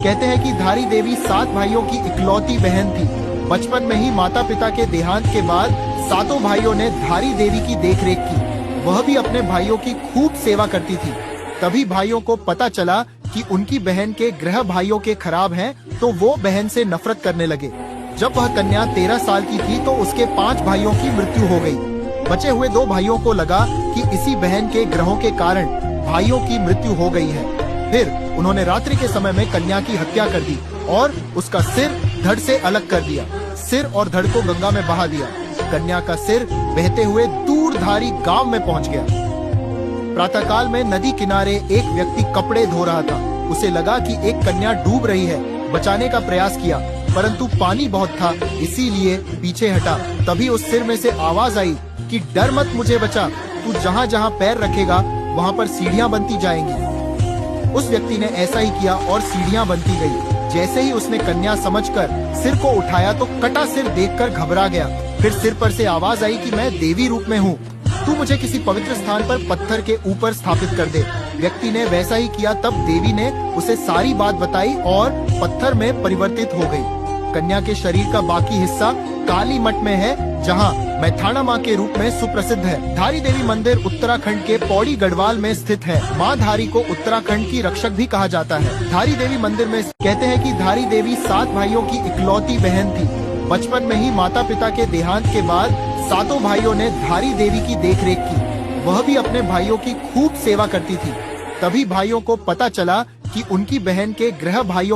कहते हैं कि धारी देवी 7 भाइयों की इकलौती बहन थी। बचपन में ही माता पिता के देहांत के बाद सातों भाइयों ने धारी देवी की देखरेख की। वह भी अपने भाइयों की खूब सेवा करती थी। तभी भाइयों को पता चला कि उनकी बहन के ग्रह भाइयों के खराब हैं, तो वो बहन से नफरत करने लगे। जब वह कन्या 13 साल की थी तो उसके 5 भाइयों की मृत्यु हो गई। बचे हुए 2 भाइयों को लगा कि इसी बहन के ग्रहों के कारण भाइयों की मृत्यु हो गई है। फिर उन्होंने रात्रि के समय में कन्या की हत्या कर दी और उसका सिर धड़ से अलग कर दिया। सिर और धड़ को गंगा में बहा दिया। कन्या का सिर बहते हुए दूरधारी गांव में पहुंच गया। प्रातःकाल में नदी किनारे एक व्यक्ति कपड़े धो रहा था। उसे लगा कि एक कन्या डूब रही है। बचाने का प्रयास किया, परंतु पानी बहुत था, इसीलिए पीछे हटा। तभी उस सिर में से आवाज आई कि डर मत, मुझे बचा। तू जहाँ जहाँ पैर रखेगा वहाँ पर सीढ़ियाँ बनती जाएंगी। उस व्यक्ति ने ऐसा ही किया और सीढ़ियाँ बनती गई। जैसे ही उसने कन्या समझकर सिर को उठाया तो कटा सिर देखकर घबरा गया। फिर सिर पर से आवाज आई कि मैं देवी रूप में हूँ, तू मुझे किसी पवित्र स्थान पर पत्थर के ऊपर स्थापित कर दे। व्यक्ति ने वैसा ही किया। तब देवी ने उसे सारी बात बताई और पत्थर में परिवर्तित हो गई। कन्या के शरीर का बाकी हिस्सा काली मठ में है, जहाँ मैथाना माँ के रूप में सुप्रसिद्ध है। धारी देवी मंदिर उत्तराखंड के पौड़ी गढ़वाल में स्थित है। माँ धारी को उत्तराखंड की रक्षक भी कहा जाता है। धारी देवी मंदिर में कहते हैं कि धारी देवी 7 भाइयों की इकलौती बहन थी। बचपन में ही माता पिता के देहांत के बाद सातों भाइयों ने धारी देवी की देखरेख की। वह भी अपने भाइयों की खूब सेवा करती थी। तभी भाइयों को पता चला कि उनकी बहन के ग्रह भाइयों